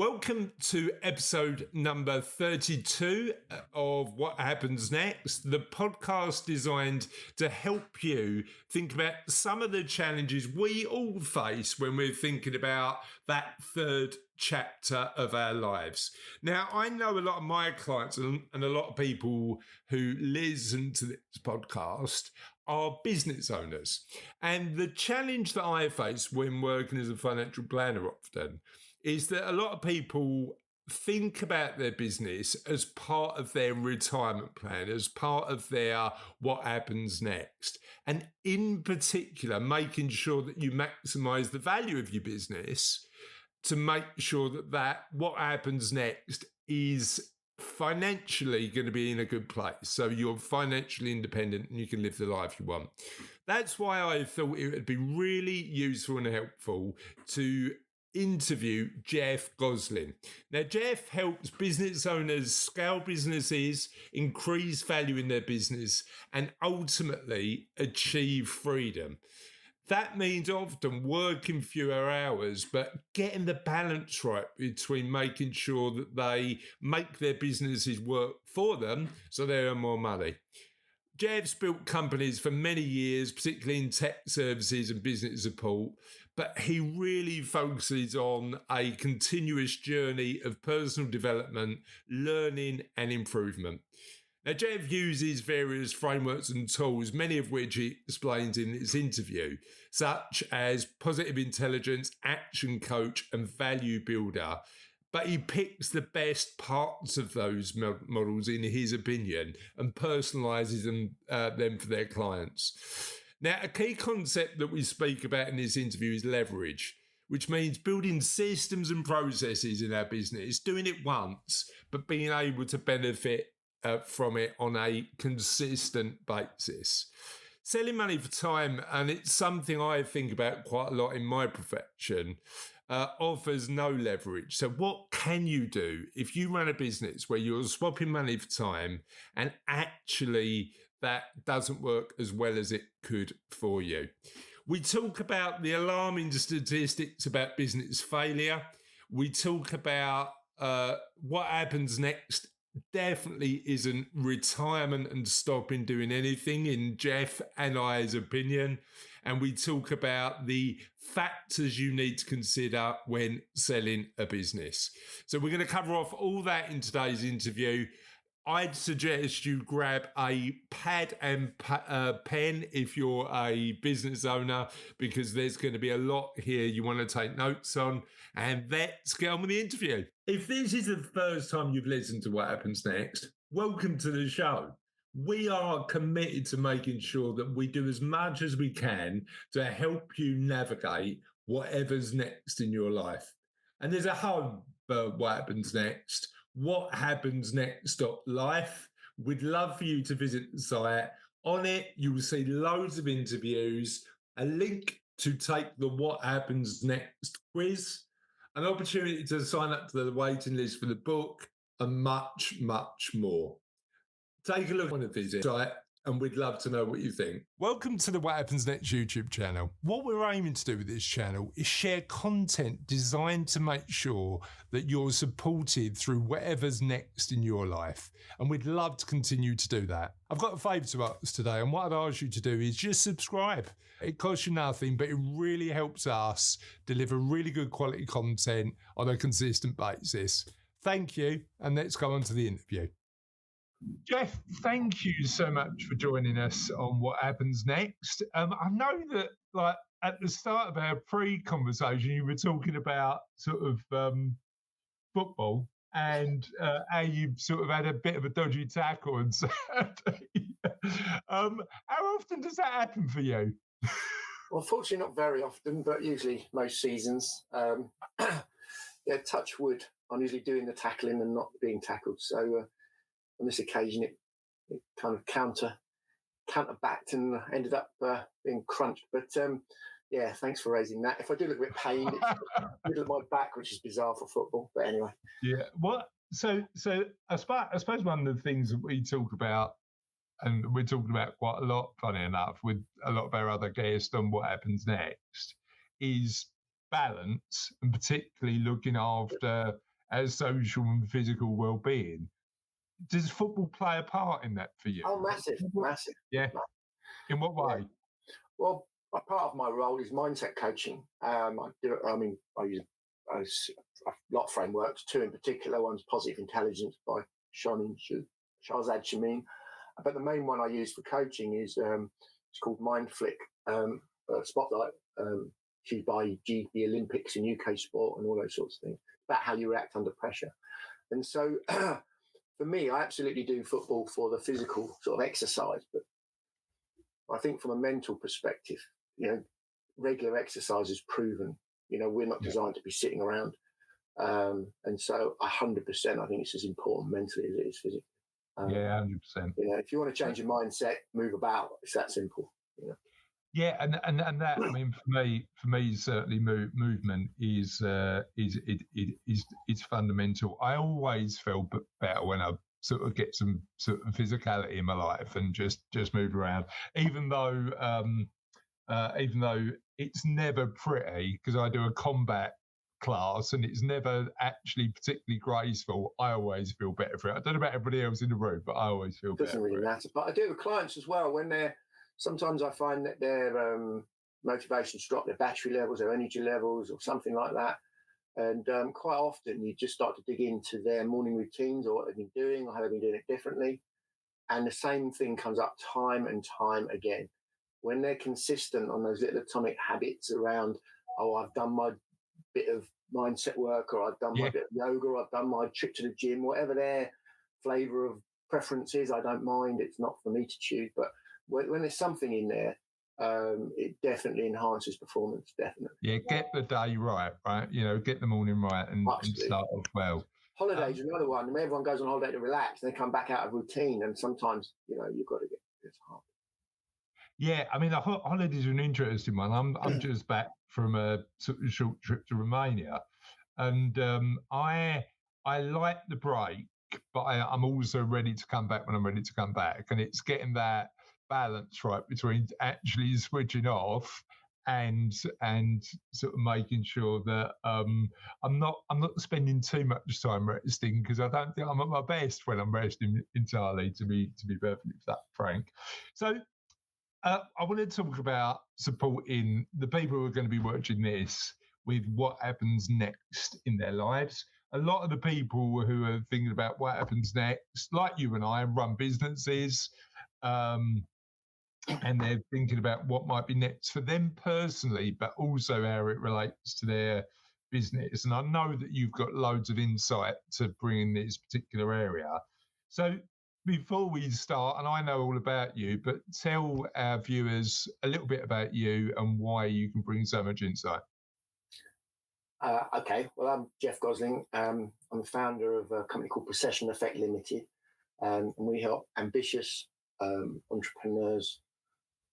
Welcome to episode number 32 of What Happens Next, the podcast designed to help you think about some of the challenges we all face when we're thinking about that third chapter of our lives. Now, I know a lot of my clients and a lot of people who listen to this podcast are business owners. And the challenge that I face when working as a financial planner often is that a lot of people think about their business as part of their retirement plan, as part of their what happens next. And in particular, making sure that you maximize the value of your business to make sure that what happens next is financially going to be in a good place. So you're financially independent and you can live the life you want. That's why I thought it would be really useful and helpful to interview Jeff Gosling. Now, Jeff helps business owners scale businesses, increase value in their business, and ultimately achieve freedom. That means often working fewer hours, but getting the balance right between making sure that they make their businesses work for them so they earn more money. Jeff's built companies for many years, particularly in tech services and business support, but he really focuses on a continuous journey of personal development, learning and improvement. Now, Jeff uses various frameworks and tools, many of which he explains in this interview, such as positive intelligence, action coach and value builder. But he picks the best parts of those models, in his opinion, and personalises them for their clients. Now, a key concept that we speak about in this interview is leverage, which means building systems and processes in our business, doing it once, but being able to benefit from it on a consistent basis. Selling money for time, and it's something I think about quite a lot in my profession, offers no leverage. So what can you do if you run a business where you're swapping money for time and actually that doesn't work as well as it could for you? We talk about the alarming statistics about business failure. We talk about what happens next definitely isn't retirement and stopping doing anything, in Jeff and I's opinion. And we talk about the factors you need to consider when selling a business. So we're going to cover off all that in today's interview. I'd suggest you grab a pad and pen if you're a business owner, because there's going to be a lot here you want to take notes on. And let's get on with the interview. If this is the first time you've listened to What Happens Next, welcome to the show. We are committed to making sure that we do as much as we can to help you navigate whatever's next in your life. And there's a home for What Happens Next, whathappensnext.life. We'd love for you to visit the site. On it, you will see loads of interviews, a link to take the What Happens Next quiz, an opportunity to sign up to the waiting list for the book, and much, much more. Take a look on the visit site, and we'd love to know what you think. Welcome to the What Happens Next YouTube channel. What we're aiming to do with this channel is share content designed to make sure that you're supported through whatever's next in your life. And we'd love to continue to do that. I've got a favour to ask today, and what I'd ask you to do is just subscribe. It costs you nothing, but it really helps us deliver really good quality content on a consistent basis. Thank you, and let's go on to the interview. Jeff, thank you so much for joining us on What Happens Next. I know that, like, at the start of our pre-conversation, you were talking about sort of football and how you sort of had a bit of a dodgy tackle on Saturday. How often does that happen for you? Well, fortunately, not very often, but usually most seasons. Yeah, touch wood. I'm usually doing the tackling and not being tackled. So on this occasion, it kind of counterbacked and ended up being crunched. But yeah, thanks for raising that. If I do look a bit pained, it's the middle of my back, which is bizarre for football. But anyway. Yeah. Well, so I suppose one of the things that we talk about, and we're talking about quite a lot, funny enough, with a lot of our other guests on What Happens Next, is balance, and particularly looking after our social and physical well-being. Does football play a part in that for you? Oh, massive. Yeah. In what way? Yeah. Well, a part of my role is mindset coaching. I use a lot of frameworks, two in particular. One's Positive Intelligence by Shahzad Shamin. But the main one I use for coaching is it's called Mind Flick Spotlight. She's by the Olympics in UK sport and all those sorts of things, about how you react under pressure. And so for me, I absolutely do football for the physical sort of exercise, but I think from a mental perspective, regular exercise is proven. We're not designed to be sitting around. And so 100%, I think it's as important mentally as it is physically. 100%. If you want to change your mindset, move about. It's that simple. Yeah, and that, I mean, for me, certainly movement is fundamental. I always feel better when I sort of get some sort of physicality in my life and just move around, even though it's never pretty, because I do a combat class and it's never actually particularly graceful. I always feel better for it. I don't know about everybody else in the room, but I always feel better. It doesn't really matter. But I do with clients as well. Sometimes I find that their motivations drop, their battery levels, their energy levels, or something like that. And quite often you just start to dig into their morning routines or what they've been doing or how they've been doing it differently. And the same thing comes up time and time again. When they're consistent on those little atomic habits around, I've done my bit of mindset work, or I've done my bit of yoga, or I've done my trip to the gym, whatever their flavour of preference is, I don't mind. It's not for me to choose. But when there's something in there, it definitely enhances performance, definitely. Yeah, get the day right? Get the morning right and start off well. Holidays are another one. Everyone goes on holiday to relax and they come back out of routine, and sometimes, you've got to it's hard. Yeah, I mean, the holidays are an interesting one. I'm just back from a sort of short trip to Romania, and I like the break, but I'm also ready to come back when I'm ready to come back, and it's getting that balance right between actually switching off and sort of making sure that I'm not spending too much time resting, because I don't think I'm at my best when I'm resting entirely, to be perfectly frank. So I want to talk about supporting the people who are going to be watching this with what happens next in their lives. A lot of the people who are thinking about what happens next, like you and I, run businesses, and they're thinking about what might be next for them personally, but also how it relates to their business. And I know that you've got loads of insight to bring in this particular area. So before we start, and I know all about you, but tell our viewers a little bit about you and why you can bring so much insight. Okay, well, I'm Jeff Gosling. I'm the founder of a company called Procession Effect Limited, and we help ambitious entrepreneurs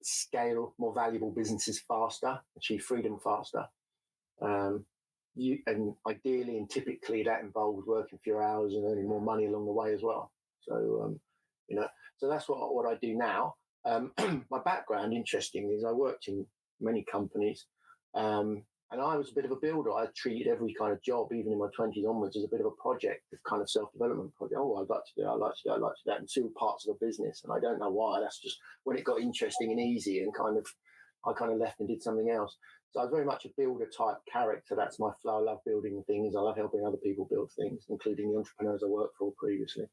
scale more valuable businesses faster, achieve freedom faster. And ideally and typically that involves working fewer hours and earning more money along the way as well. So, so that's what I do now. My background, interestingly, is I worked in many companies, and I was a bit of a builder. I treated every kind of job, even in my 20s onwards, as a bit of a project, a kind of self-development project. I'd like to do that, and two parts of a business. And I don't know why. That's just when it got interesting and easy, and I kind of left and did something else. So I was very much a builder type character. That's my flow. I love building things. I love helping other people build things, including the entrepreneurs I worked for previously.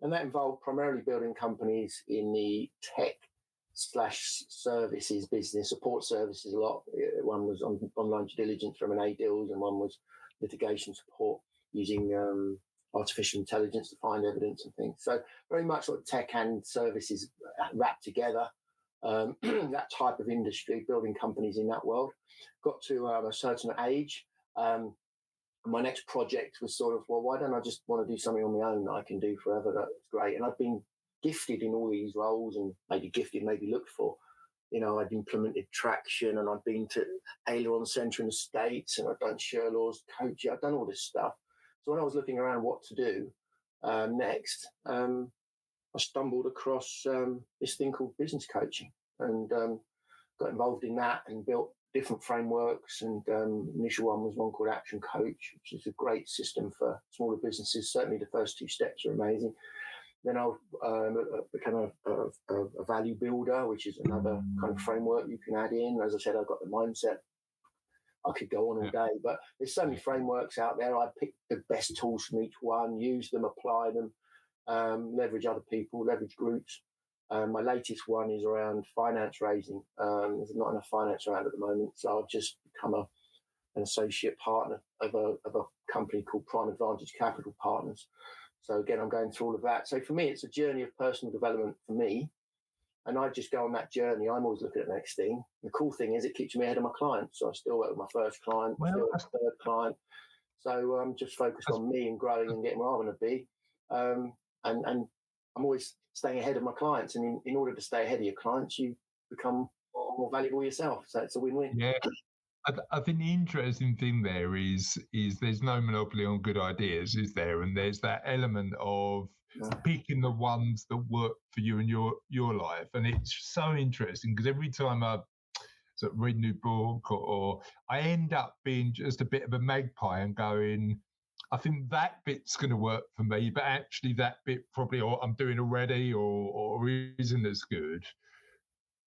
And that involved primarily building companies in the tech/services business, support services a lot. One was on online due diligence, M&A deals, and one was litigation support using artificial intelligence to find evidence and things. So very much sort of tech and services wrapped together. That type of industry, building companies in that world. Got to a certain age. My next project was sort of, well, why don't I just want to do something on my own that I can do forever? That's great. And I've been gifted in all these roles, and maybe looked for. I'd implemented traction, and I'd been to Aileron Centre in the States, and I'd done Sherlaw's coaching. I'd done all this stuff. So when I was looking around what to do next, I stumbled across this thing called business coaching, and got involved in that and built different frameworks, and initial one was one called Action Coach, which is a great system for smaller businesses. Certainly the first 2 steps are amazing. Then I became a value builder, which is another kind of framework you can add in. As I said, I've got the mindset. I could go on all day, but there's so many frameworks out there. I pick the best tools from each one, use them, apply them, leverage other people, leverage groups. My latest one is around finance raising. There's not enough finance around at the moment, so I've just become an associate partner of a company called Prime Advantage Capital Partners. So again, I'm going through all of that. So for me, it's a journey of personal development for me. And I just go on that journey. I'm always looking at the next thing. The cool thing is it keeps me ahead of my clients. So I still work with my first client, still with my third client. So I'm just focused on me and growing and getting where I want to be. And I'm always staying ahead of my clients. And in order to stay ahead of your clients, you become more valuable yourself. So it's a win-win. Yeah. I think the interesting thing there is there's no monopoly on good ideas, is there? And there's that element of picking the ones that work for you and your life. And it's so interesting because every time I sort of read a new book or I end up being just a bit of a magpie and going, I think that bit's going to work for me, but actually that bit probably I'm doing already or isn't as good.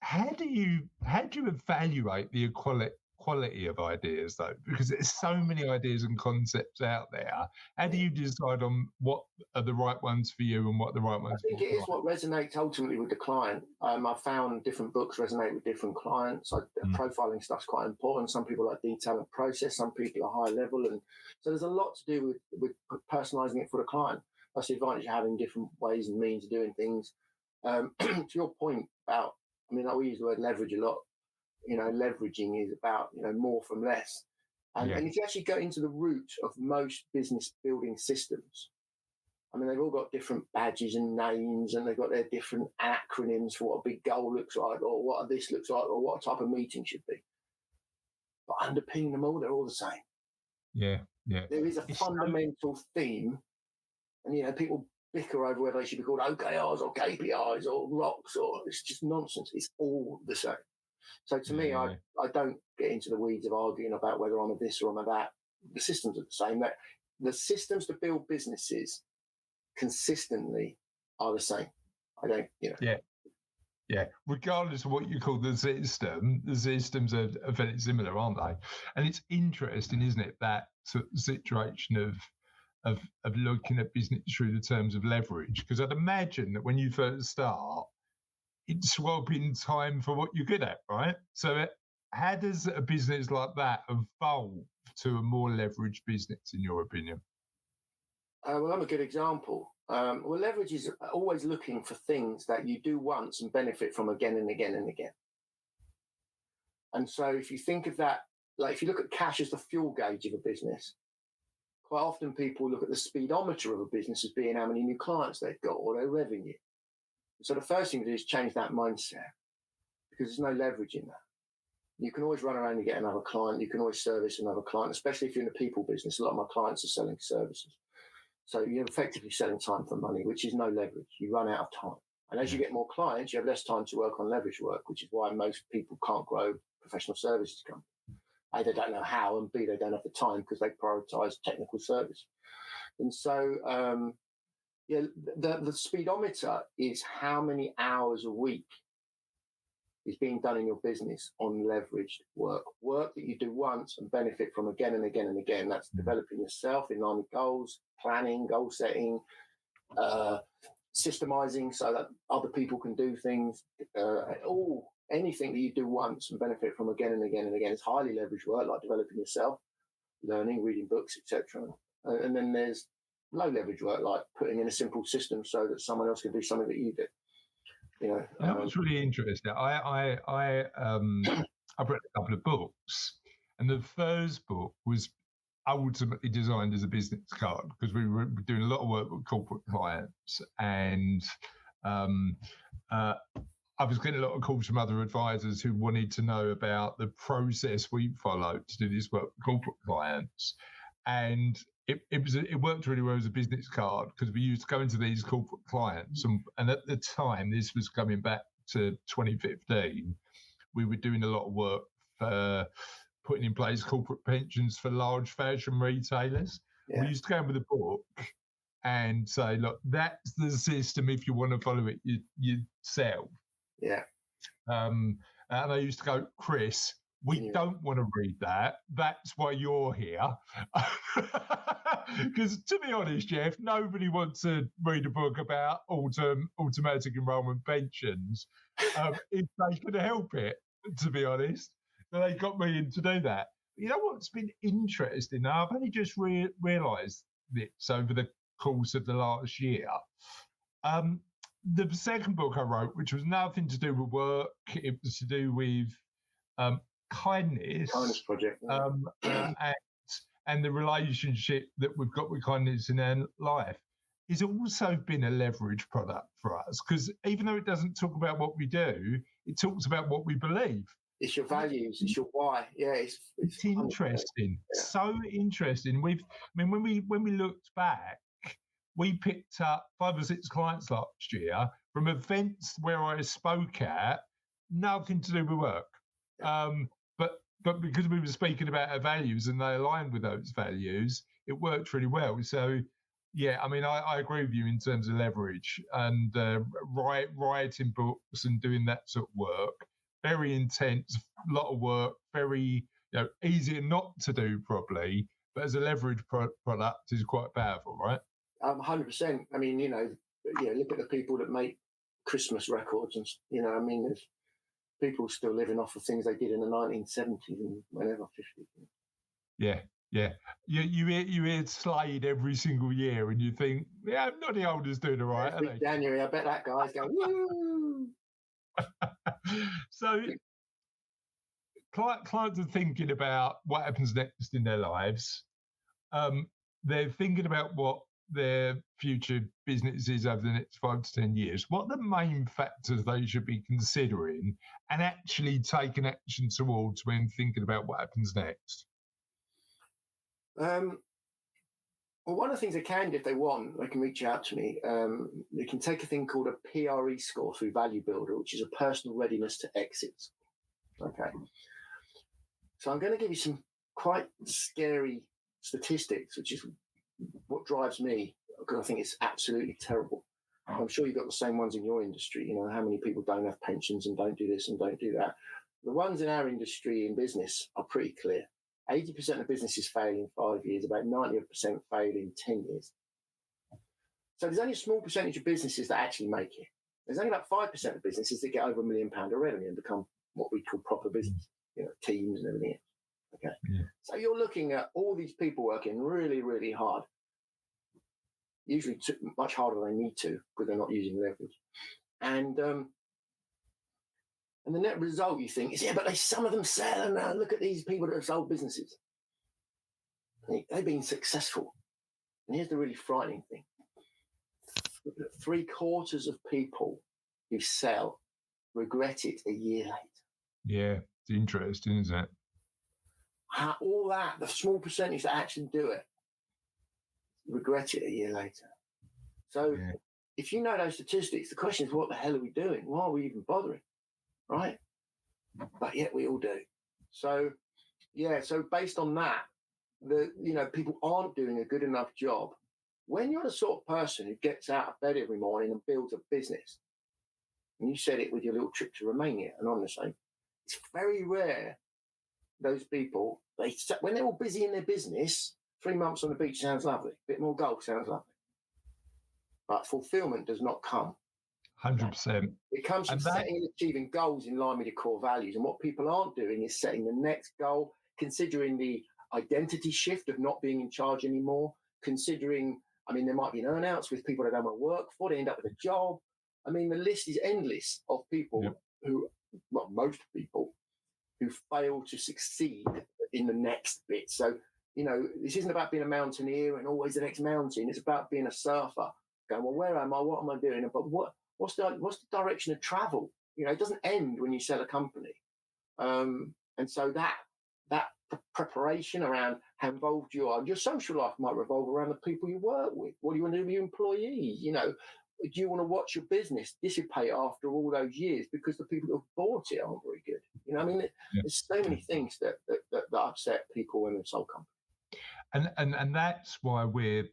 How do you evaluate the quality of ideas, though? Because there's so many ideas and concepts out there. How do you decide on what are the right ones for you and what are the right ones for you? I think it is what resonates ultimately with the client. I found different books resonate with different clients. Profiling stuff's quite important. Some people like detail and process. Some people are high level. And so there's a lot to do with personalising it for the client. That's the advantage of having different ways and means of doing things. To your point about, I mean, we use the word leverage a lot. Leveraging is about, more from less. And if you actually go into the root of most business building systems, I mean, they've all got different badges and names, and they've got their different acronyms for what a big goal looks like, or what this looks like, or what type of meeting should be. But underpinning them all, they're all the same. Yeah. There is a fundamental theme, and, people bicker over whether they should be called OKRs or KPIs or ROCs, or it's just nonsense. It's all the same. So to me, I don't get into the weeds of arguing about whether I'm a this or I'm a that. The systems are the same. The systems to build businesses consistently are the same. I don't, Yeah. Regardless of what you call the systems are very similar, aren't they? And it's interesting, isn't it, that sort of situation of looking at business through the terms of leverage? Because I'd imagine that when you first start, it's swapping time for what you're good at, right? So how does a business like that evolve to a more leveraged business, in your opinion? Well, I'm a good example. Leverage is always looking for things that you do once and benefit from again and again and again. And so if you think of that, like if you look at cash as the fuel gauge of a business, quite often people look at the speedometer of a business as being how many new clients they've got or their revenue. So the first thing to do is change that mindset, because there's no leverage in that. You can always run around and get another client. You can always service another client, especially if you're in a people business. A lot of my clients are selling services. So you're effectively selling time for money, which is no leverage. You run out of time. And as you get more clients, you have less time to work on leverage work, which is why most people can't grow professional services companies. A, they don't know how, and B, they don't have the time because they prioritize technical service. And so, the speedometer is how many hours a week is being done in your business on leveraged work that you do once and benefit from again and again and again. That's developing yourself in line with goals, planning, goal setting, systemizing so that other people can do things. Anything that you do once and benefit from again and again and again is highly leveraged work, like developing yourself, learning, reading books, etc. And then there's low leverage work, like putting in a simple system so that someone else can do something that you do. That was really interesting. I read a couple of books, and the first book was ultimately designed as a business card because we were doing a lot of work with corporate clients, and I was getting a lot of calls from other advisors who wanted to know about the process we followed to do this work with corporate clients. And it worked really well as a business card because we used to go into these corporate clients. And at the time, this was coming back to 2015, we were doing a lot of work putting in place corporate pensions for large fashion retailers. Yeah. We used to go with a book and say, look, that's the system. If you want to follow it yourself. Yeah. And I used to go, Chris, we don't want to read that. That's why you're here. Because to be honest, Jeff, nobody wants to read a book about automatic enrolment pensions if they can help it, to be honest. They got me in to do that. You know what's been interesting? I've only just realised this over the course of the last year. The second book I wrote, which was nothing to do with work, it was to do with kindness project, and the relationship that we've got with kindness in our life, has also been a leverage product for us, because even though it doesn't talk about what we do, it talks about what we believe. It's your values, it's your why. Yeah, it's interesting. Yeah. So interesting. When we looked back, we picked up 5 or 6 clients last year from events where I spoke at, nothing to do with work. But because we were speaking about our values and they aligned with those values, it worked really well. So, yeah, I mean, I agree with you in terms of leverage and writing books and doing that sort of work. Very intense, a lot of work, very easier not to do probably, but as a leverage product is quite powerful, right? 100%. I mean, look at the people that make Christmas records, and there's people still living off of things they did in the 1970s and whenever, 50s. Yeah. You hear Slade every single year, and you think, yeah, Noddy Holder's doing all right. Every January, I bet that guy's going, woo! So clients are thinking about what happens next in their lives. They're thinking about what their future business is over the next 5 to 10 years. What are the main factors they should be considering and actually taking action towards when thinking about what happens next? Well, one of the things they can do if they want, they can reach out to me. They can take a thing called a PRE score through Value Builder, which is a personal readiness to exit. Okay. So I'm going to give you some quite scary statistics, which is what drives me, because I think it's absolutely terrible. I'm sure you've got the same ones in your industry. How many people don't have pensions and don't do this and don't do that. The ones in our industry in business are pretty clear. 80% of businesses fail in 5 years, about 90% fail in 10 years. So there's only a small percentage of businesses that actually make it. There's only about 5% of businesses that get over £1 million of revenue and become what we call proper business, teams and everything else. Okay. Yeah. So you're looking at all these people working really, really hard, usually much harder than they need to because they're not using leverage. And the net result, you think, is, but some of them sell, and look at these people that have sold businesses. They've been successful. And here's the really frightening thing. 3/4 of people who sell regret it a year later. Yeah, it's interesting, isn't it? All that, the small percentage that actually do it, regret it a year later. So if you know those statistics, the question is, what the hell are we doing? Why are we even bothering? Right? But yet we all do. So, so based on that, people aren't doing a good enough job. When you're the sort of person who gets out of bed every morning and builds a business, and you said it with your little trip to Romania, and I'm the same, it's very rare those people, when they're all busy in their business, 3 months on the beach sounds lovely. A bit more golf sounds lovely. But fulfillment does not come. 100%. It comes from setting and achieving goals in line with your core values. And what people aren't doing is setting the next goal, considering the identity shift of not being in charge anymore, considering, there might be an earn-outs with people that don't want to work for, they end up with a job. The list is endless of people most people who fail to succeed in the next bit. So, this isn't about being a mountaineer and always the next mountain. It's about being a surfer, going, well, where am I? What am I doing? But what's the direction of travel? It doesn't end when you sell a company. And so that preparation around how involved you are, your social life might revolve around the people you work with. What do you want to do with your employees? do you want to watch your business dissipate after all those years because the people who have bought it aren't very good? You know, I mean, there's so many things that upset people when they're sold companies. And that's why we're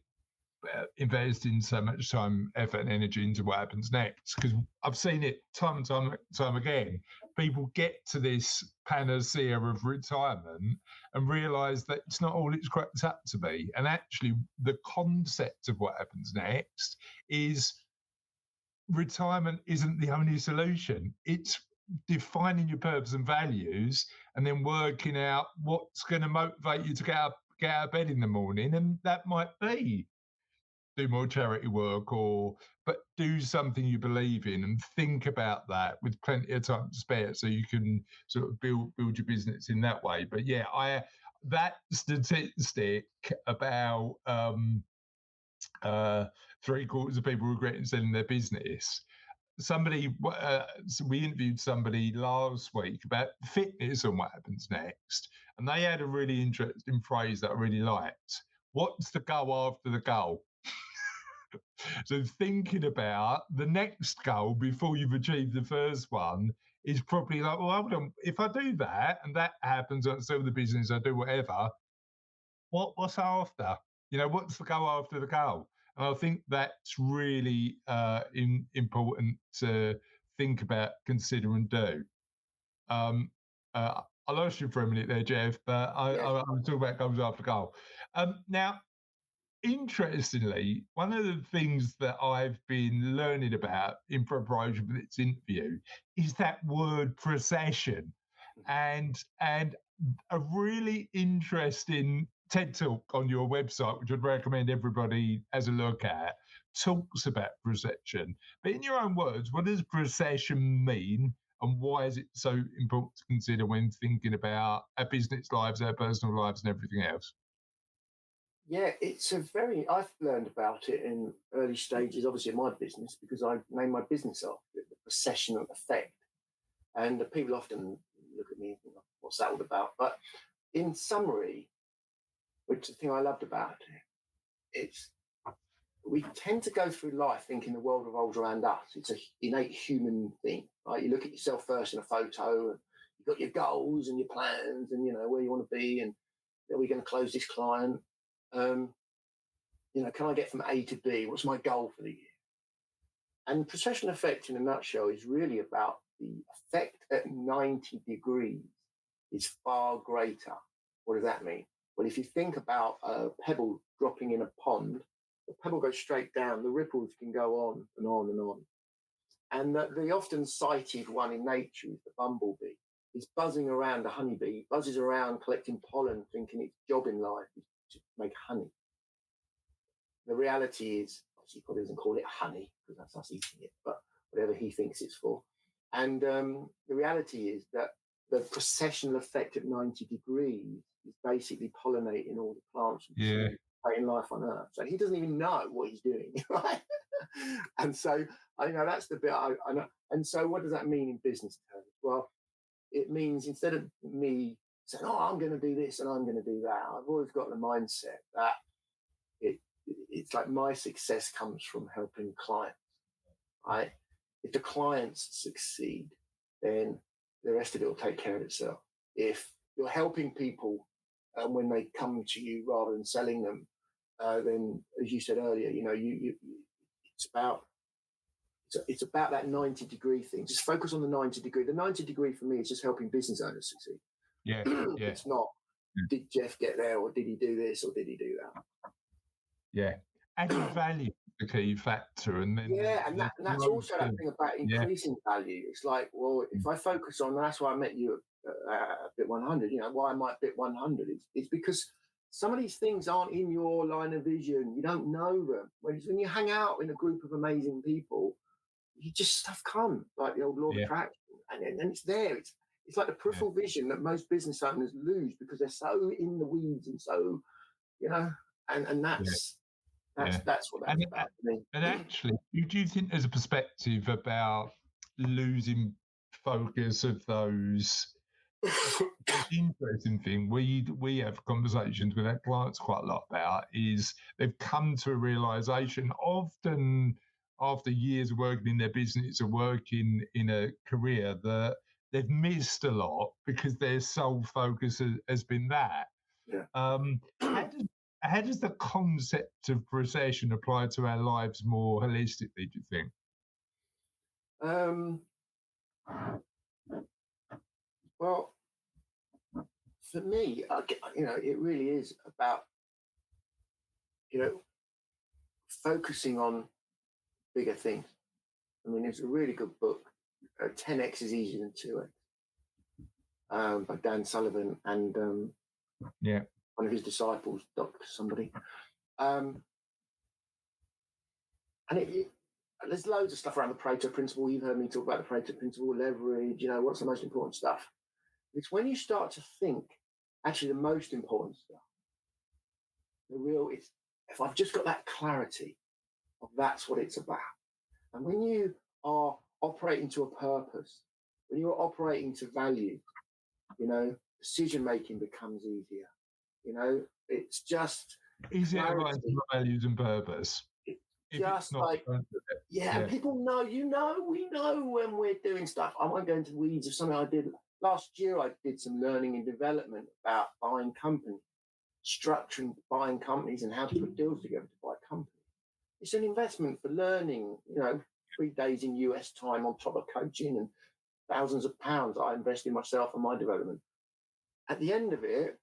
investing so much time, effort, and energy into what happens next. Because I've seen it time and time again. People get to this panacea of retirement and realise that it's not all it's cracked up to be. And actually, the concept of what happens next is retirement isn't the only solution. It's defining your purpose and values, and then working out what's going to motivate you to get out of bed in the morning. And that might be do more charity work, but do something you believe in, and think about that with plenty of time to spare, so you can sort of build your business in that way. But yeah, that statistic about 3/4 of people regretting selling their business. Somebody, we interviewed somebody last week about fitness and what happens next, and they had a really interesting phrase that I really liked. What's the goal after the goal? So thinking about the next goal before you've achieved the first one is probably like, well, hold on, if I do that and that happens, I sell the business, I do whatever, what's after? You know, what's the goal after the goal? And I think that's really important to think about, consider, and do. I lost you for a minute there, Jeff, but I was talking about goals after goal. Now, interestingly, one of the things that I've been learning about in preparation for this interview is that word procession, and a really interesting TED Talk on your website, which I'd recommend everybody has a look at, talks about procession. But in your own words, what does procession mean, and why is it so important to consider when thinking about our business lives, our personal lives, and everything else? Yeah, I've learned about it in early stages, obviously, of my business, because I named my business after it, the processional effect. And the people often look at me and think, what's that all about? But in summary, which is the thing I loved about it, we tend to go through life thinking the world revolves around us. It's an innate human thing, right? You look at yourself first in a photo, and you've got your goals and your plans and, where you want to be, and are we going to close this client? Can I get from A to B? What's my goal for the year? And processional effect, in a nutshell, is really about the effect at 90 degrees is far greater. What does that mean? Well, if you think about a pebble dropping in a pond, the pebble goes straight down. The ripples can go on and on and on. And the often cited one in nature is the bumblebee. It's buzzing around a honeybee, buzzes around collecting pollen, thinking its job in life is to make honey. The reality is, obviously, he probably doesn't call it honey because that's us eating it, but whatever he thinks it's for. And the reality is that the processional effect at 90 degrees is basically pollinating all the plants and creating life on Earth. So he doesn't even know what he's doing, right? And so that's the bit I know. And so what does that mean in business terms? Well, it means instead of me saying, I'm going to do this and I'm going to do that, I've always got the mindset that it's like my success comes from helping clients, right? If the clients succeed, then the rest of it will take care of itself. If you're helping people when they come to you rather than selling them, then, as you said earlier, it's about that 90 degree thing. Just focus on the 90 degree. The 90 degree for me is just helping business owners succeed. Yeah. It's not, did Jeff get there, or did he do this, or did he do that? Yeah. Added value, the key factor. And then and that's also that thing about increasing value. It's like, well, if I focus on, that's why I met you at Bit 100, why am I at Bit 100? It's because some of these things aren't in your line of vision. You don't know them. When you hang out in a group of amazing people, stuff comes, like the old law of attraction, and it's there. It's like the peripheral vision that most business owners lose because they're so in the weeds and so, and that's what that's about to me. And actually, do you think there's a perspective about losing focus of those? The interesting thing we have conversations with our clients quite a lot about is they've come to a realization, often after years of working in their business or working in a career that they've missed a lot because their sole focus has been that. Yeah. How does the concept of procession apply to our lives more holistically, do you think? Well, for me, it really is about, focusing on bigger things. I mean, it's a really good book. 10x is easier than 2x, by Dan Sullivan and one of his disciples, Dr. somebody. And there's loads of stuff around the Pareto principle. You've heard me talk about the Pareto principle, leverage, what's the most important stuff. It's when you start to think, actually, the most important stuff, if I've just got that clarity of that's what it's about. And when you are operating to a purpose, when you're operating to value, decision making becomes easier. It's just easier to align to values and purpose. Just like, and people know, we know when we're doing stuff. I won't go into the weeds of something I did last year. I did some learning and development about buying companies, structuring buying companies, and how to put deals together to buy companies. It's an investment for learning, 3 days in US time on top of coaching and thousands of pounds I invest in myself and my development. At the end of it,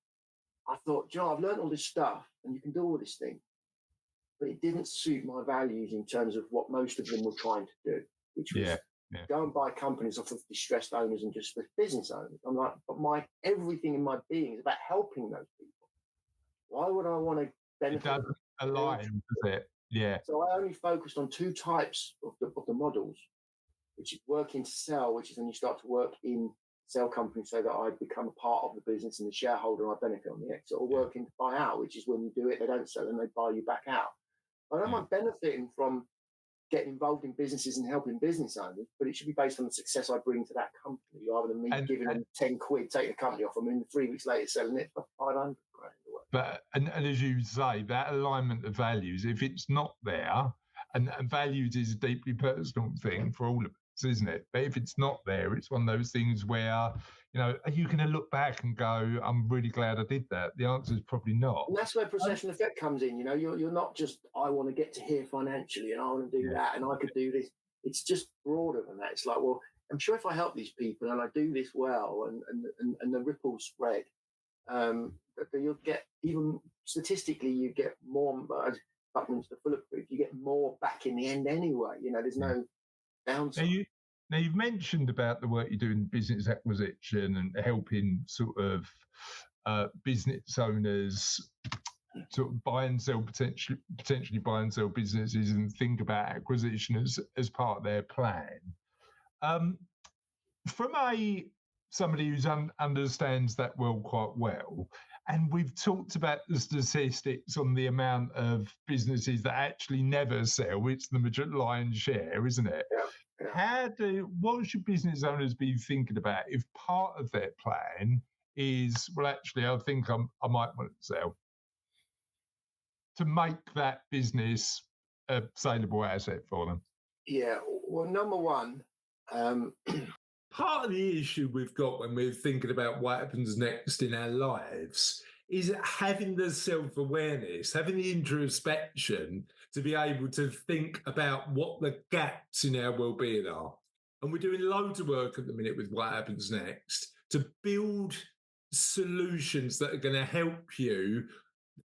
I thought, I've learned all this stuff and you can do all this thing, but it didn't suit my values in terms of what most of them were trying to do, which was go and buy companies off of distressed owners and just business owners. I'm like, but everything in my being is about helping those people. Why would I want to benefit? It doesn't align, does it? Yeah. So I only focused on 2 types of the models, which is working to sell, which is when you start to work in sell companies so that I become a part of the business and the shareholder and I benefit on the exit, or working to buy out, which is when you do it, they don't sell and they buy you back out. I don't mind benefiting from getting involved in businesses and helping business owners, but it should be based on the success I bring to that company rather than me giving them 10 quid, taking the company off them, and 3 weeks later selling it for 500 grand. But and as you say, that alignment of values, if it's not there, and values is a deeply personal thing for all of us, isn't it? But if it's not there, it's one of those things where, are you going to look back and go, I'm really glad I did that? The answer is probably not. And that's where procession effect comes in. You're not just, I want to get to here financially and I want to do that and I could do this. It's just broader than that. It's like, well, I'm sure if I help these people and I do this well and the ripples spread, you'll get, even statistically, you get more, Buckminster Fuller's proof, you get more back in the end anyway. There's no downside. Now, you've mentioned about the work you do in business acquisition and helping sort of business owners sort of buy and sell, potentially buy and sell businesses and think about acquisition as part of their plan. From somebody who understands that world quite well, and we've talked about the statistics on the amount of businesses that actually never sell, it's the lion's share, isn't it? Yeah. What should business owners be thinking about if part of their plan is, well, actually, I think I might want to sell, to make that business a saleable asset for them? Yeah, well, number one, part of the issue we've got when we're thinking about what happens next in our lives is having the self-awareness, having the introspection to be able to think about what the gaps in our well-being are. And we're doing loads of work at the minute with what happens next to build solutions that are going to help you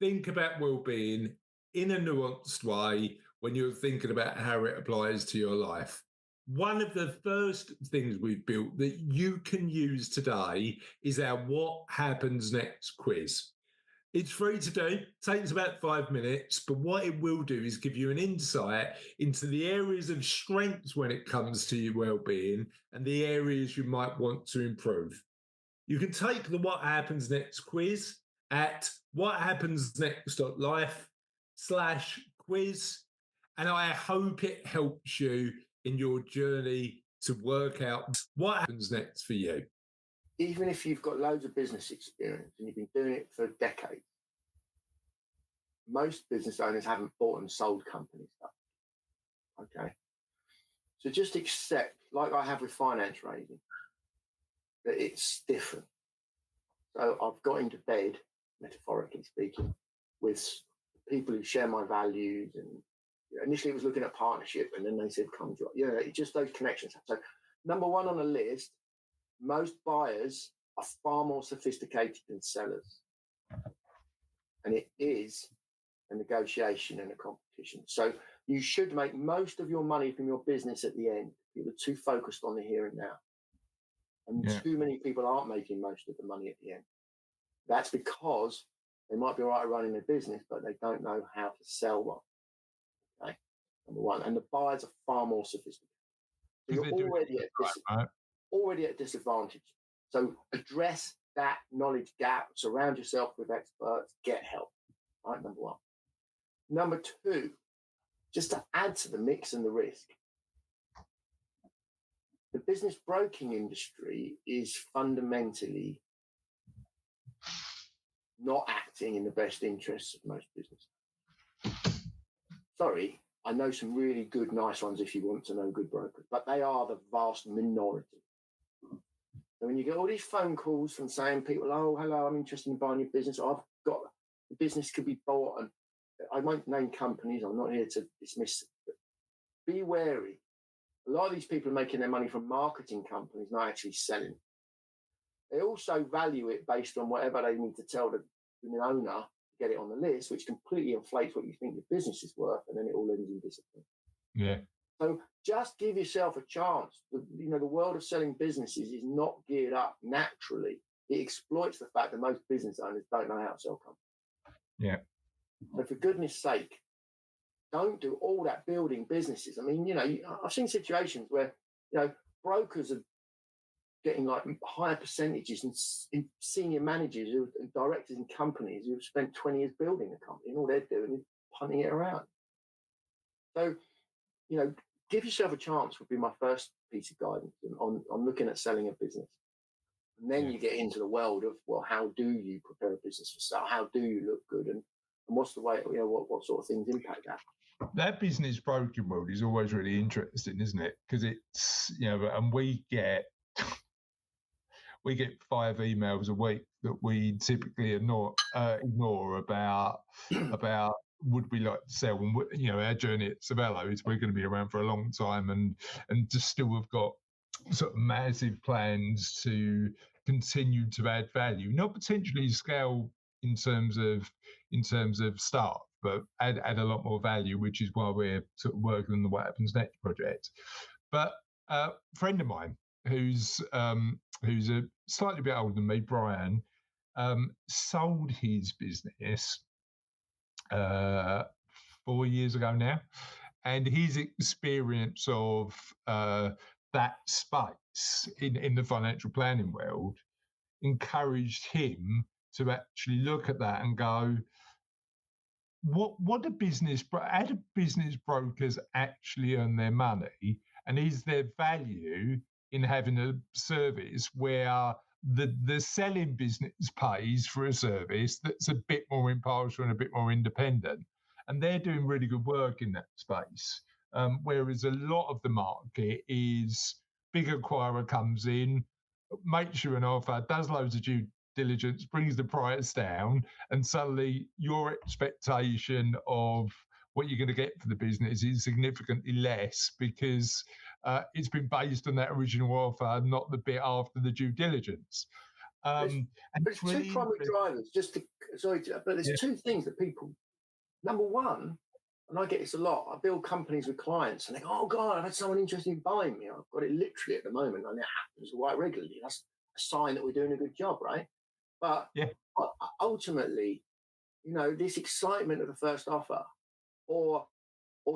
think about well-being in a nuanced way when you're thinking about how it applies to your life. One of the first things we've built that you can use today is our What Happens Next quiz. It's free to do, takes about 5 minutes, but what it will do is give you an insight into the areas of strengths when it comes to your well-being and the areas you might want to improve. You can take the What Happens Next quiz at whathappensnext.life/quiz, and I hope it helps you in your journey to work out what happens next for you. Even if you've got loads of business experience and you've been doing it for decades, most business owners haven't bought and sold companies. Okay. So just accept, like I have with finance raising, that it's different. So I've got into bed, metaphorically speaking, with people who share my values. And initially it was looking at partnership, and then they said, come join. It's just those connections. So number one on the list, most buyers are far more sophisticated than sellers. And it is a negotiation and a competition. So you should make most of your money from your business at the end. You're too focused on the here and now. And too many people aren't making most of the money at the end. That's because they might be all right running their business, but they don't know how to sell one. Okay, number one. And the buyers are far more sophisticated. So you're already at a disadvantage. So address that knowledge gap, surround yourself with experts, get help. Right, number one. Number two, just to add to the mix and the risk, the business broking industry is fundamentally not acting in the best interests of most businesses. Sorry, I know some really good, nice ones if you want to know good brokers, but they are the vast minority. So when you get all these phone calls from saying people, oh, hello, I'm interested in buying your business, or I've got the business could be bought, and I won't name companies, I'm not here to dismiss it, but be wary. A lot of these people are making their money from marketing companies, not actually selling. They also value it based on whatever they need to tell the owner to get it on the list, which completely inflates what you think your business is worth, and then it all ends in discipline. Yeah. So just give yourself a chance. The world of selling businesses is not geared up naturally. It exploits the fact that most business owners don't know how to sell companies. Yeah. So for goodness sake, don't do all that building businesses. I mean, I've seen situations where, brokers are getting like higher percentages and senior managers and directors in companies who've spent 20 years building a company, and all they're doing is punting it around. So, give yourself a chance would be my first piece of guidance on looking at selling a business. And then you get into the world of, well, how do you prepare a business for sale? How do you look good? And what's the way, what sort of things impact that? That business broking world is always really interesting, isn't it? Because it's, and we get 5 emails a week that we typically ignore about would we like to sell, and our journey at Savello is we're going to be around for a long time, and just still have got sort of massive plans to continue to add value, not potentially scale in terms of staff, but add a lot more value, which is why we're sort of working on the What Happens Next project. But a friend of mine who's a slightly bit older than me, Brian, sold his business 4 years ago now, and his experience of that space in the financial planning world encouraged him to actually look at that and go, how do business brokers actually earn their money, and is there value in having a service where the selling business pays for a service that's a bit more impartial and a bit more independent? And they're doing really good work in that space. Whereas a lot of the market is big acquirer comes in, makes you an offer, does loads of due diligence, brings the price down, and suddenly your expectation of what you're going to get for the business is significantly less because it's been based on that original offer, not the bit after the due diligence. But it's really two primary drivers. But there's two things that people. Number one, and I get this a lot. I build companies with clients, and they go, "Oh God, I've had someone interested in buying me. I've got it literally at the moment, and it happens quite regularly. That's a sign that we're doing a good job, right?" But ultimately, this excitement of the first offer, or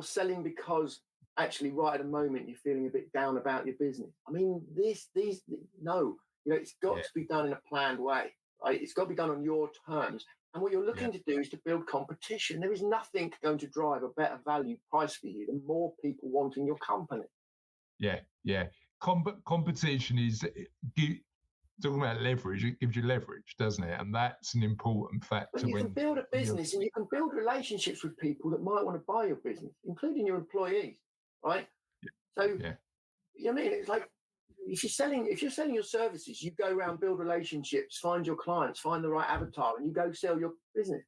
selling because actually right at the moment you're feeling a bit down about your business. I mean, it's got to be done in a planned way, right? It's got to be done on your terms. And what you're looking to do is to build competition. There is nothing going to drive a better value price for you than more people wanting your company. Yeah. Competition is talking about leverage. It gives you leverage, doesn't it? And that's an important factor. But you can build a business and you can build relationships with people that might want to buy your business, including your employees. right? So, Yeah. I mean, it's like if you're selling your services, you go around, build relationships, find your clients, find the right avatar, and you go sell your business.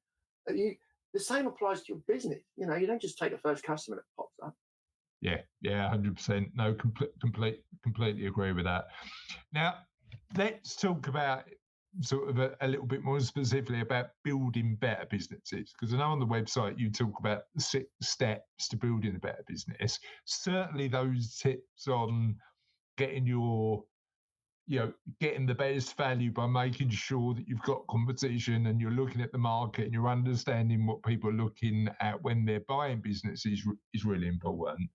The same applies to your business. You know, you don't just take the first customer that pops up. Yeah, 100%. No, completely agree with that. Now, let's talk about sort of a little bit more specifically about building better businesses, because I know on the website you talk about 6 steps to building a better business. Certainly those tips on getting getting the best value by making sure that you've got competition and you're looking at the market and you're understanding what people are looking at when they're buying businesses is really important.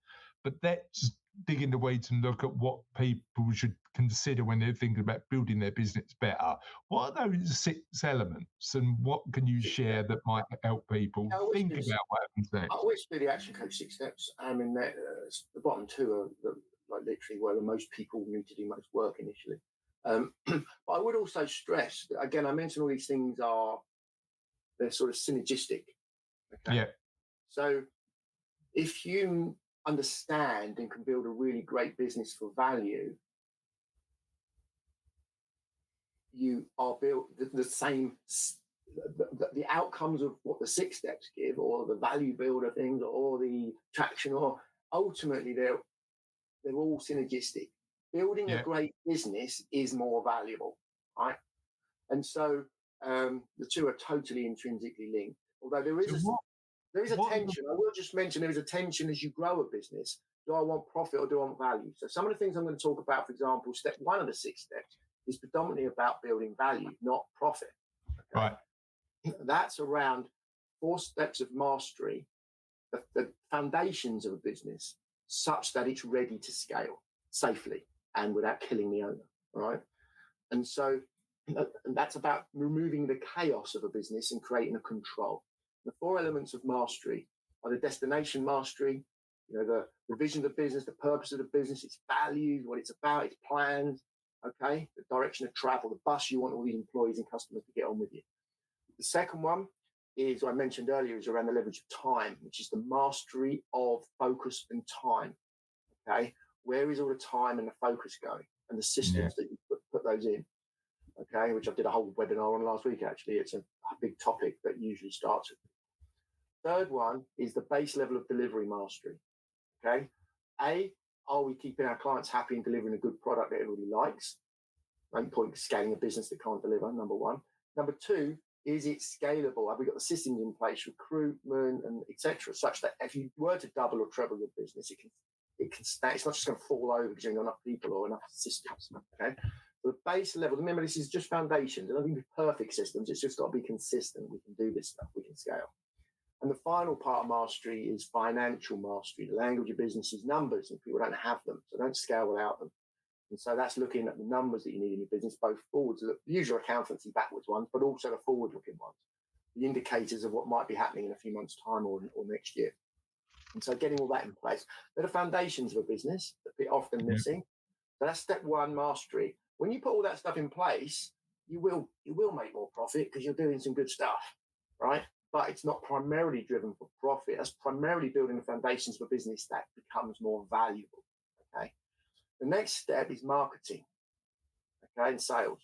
But let's dig into ways and look at what people should consider when they're thinking about building their business better. What are those 6 elements, and what can you share that might help people think about what happens next? I always do the action coach 6 steps. I mean, the bottom 2 are like literally where the most people need to do most work initially. But I would also stress that, again, I mentioned all these things they're sort of synergistic. Okay. Yeah. So if you understand and can build a really great business for value, you are built the same. The outcomes of what the 6 steps give, or the value builder things, or the traction, or ultimately they're all synergistic. Building a great business is more valuable, right? And so the 2 are totally intrinsically linked. Although there is a tension. I will just mention there is a tension as you grow a business. Do I want profit or do I want value? So some of the things I'm going to talk about, for example, step 1 of the 6 steps is predominantly about building value, not profit. Okay? Right. That's around 4 steps of mastery, the foundations of a business, such that it's ready to scale safely and without killing the owner, right? And so that's about removing the chaos of a business and creating a control. The 4 elements of mastery are the destination mastery, the vision of the business, the purpose of the business, its values, what it's about, its plans, okay, the direction of travel, the bus you want all these employees and customers to get on with you. The second one is, I mentioned earlier, is around the leverage of time, which is the mastery of focus and time. Okay, where is all the time and the focus going, and the systems that you put those in. Okay, which I did a whole webinar on last week. Actually, it's a big topic that usually starts with. Third one is the base level of delivery mastery. Okay, are we keeping our clients happy and delivering a good product that everybody likes? No point scaling a business that can't deliver. Number 1. Number 2. Is it scalable? Have we got the systems in place, recruitment and etc., such that if you were to double or treble your business, it can stay. It's not just going to fall over because you don't have enough people or enough systems. Okay. The base level. Remember, this is just foundations. There don't need to be perfect systems. It's just got to be consistent. We can do this stuff. We can scale. And the final part of mastery is financial mastery. The language of business is numbers, and people don't have them, so don't scale without them. And so that's looking at the numbers that you need in your business, both forwards, the usual accountancy backwards ones, but also the forward-looking ones, the indicators of what might be happening in a few months' time or next year. And so getting all that in place. They're the foundations of a business that we're often missing. So that's step 1, mastery. When you put all that stuff in place, you will make more profit because you're doing some good stuff, right? But it's not primarily driven for profit. That's primarily building the foundations of a business that becomes more valuable, okay? The next step is marketing, okay, and sales.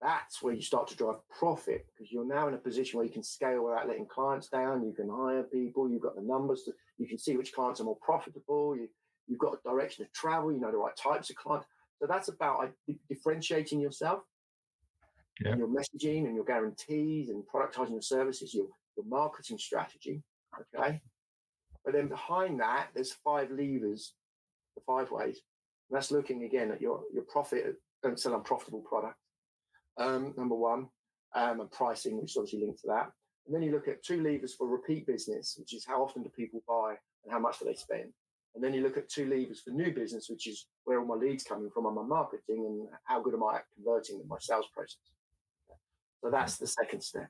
That's where you start to drive profit because you're now in a position where you can scale without letting clients down. You can hire people. You've got the numbers. You can see which clients are more profitable. You've got a direction of travel. You know the right types of clients. So that's about differentiating yourself and your messaging and your guarantees and productizing your services, your marketing strategy, okay? But then behind that, there's 5 levers, the 5 ways. And that's looking again at your profit. Don't sell unprofitable products. Number 1, and pricing, which is obviously linked to that. And then you look at 2 levers for repeat business, which is how often do people buy and how much do they spend. And then you look at 2 levers for new business, which is where all my leads coming from on my marketing and how good am I at converting in my sales process. Okay. So that's the second step.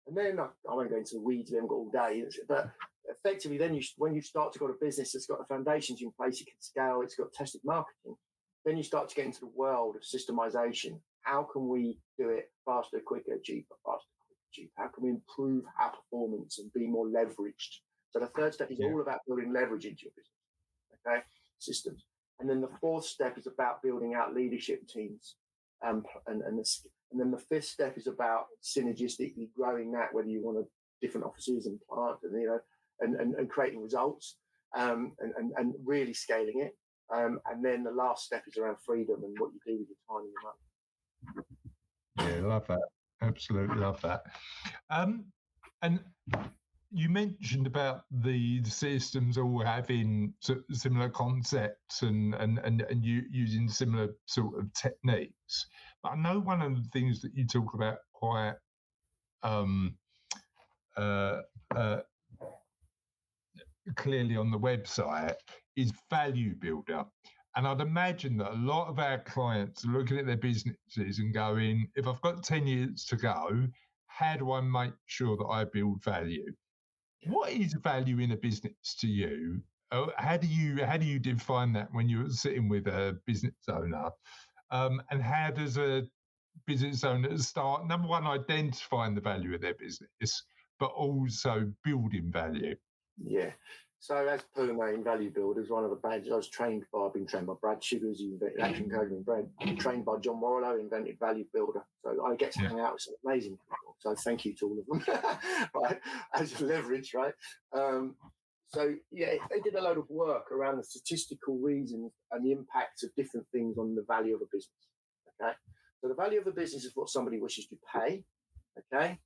And then I won't go into the weeds, we haven't got all day, but effectively then when you start to got a business that's got the foundations in place, it can scale, it's got tested marketing, then you start to get into the world of systemization. How can we do it faster, quicker, cheaper, faster, quicker, cheaper? How can we improve our performance and be more leveraged? So the third step is all about building leverage into your business. okay, systems. And then the fourth step is about building out leadership teams. And then the fifth step is about synergistically growing that, whether you want different offices and plant, and creating results, and really scaling it. And then the last step is around freedom and what you do with your time and your money. Yeah, love that. Absolutely love that. And you mentioned about the systems all having similar concepts and you using similar sort of techniques. But I know one of the things that you talk about quite clearly on the website is value builder. And I'd imagine that a lot of our clients are looking at their businesses and going, if I've got 10 years to go, how do I make sure that I build value? What is value in a business to you? How do you define that when you're sitting with a business owner? And how does a business owner start, number one, identifying the value of their business, but also building value? Yeah. So as per main value builders, one of the badges I've been trained by Brad Sugars, who invented action coding and Brad, trained by John Morello, who invented value builder. So I get to hang out with some amazing people. So thank you to all of them, right? As leverage, right? So yeah, they did a load of work around the statistical reasons and the impacts of different things on the value of a business. Okay. So the value of a business is what somebody wishes to pay. Okay.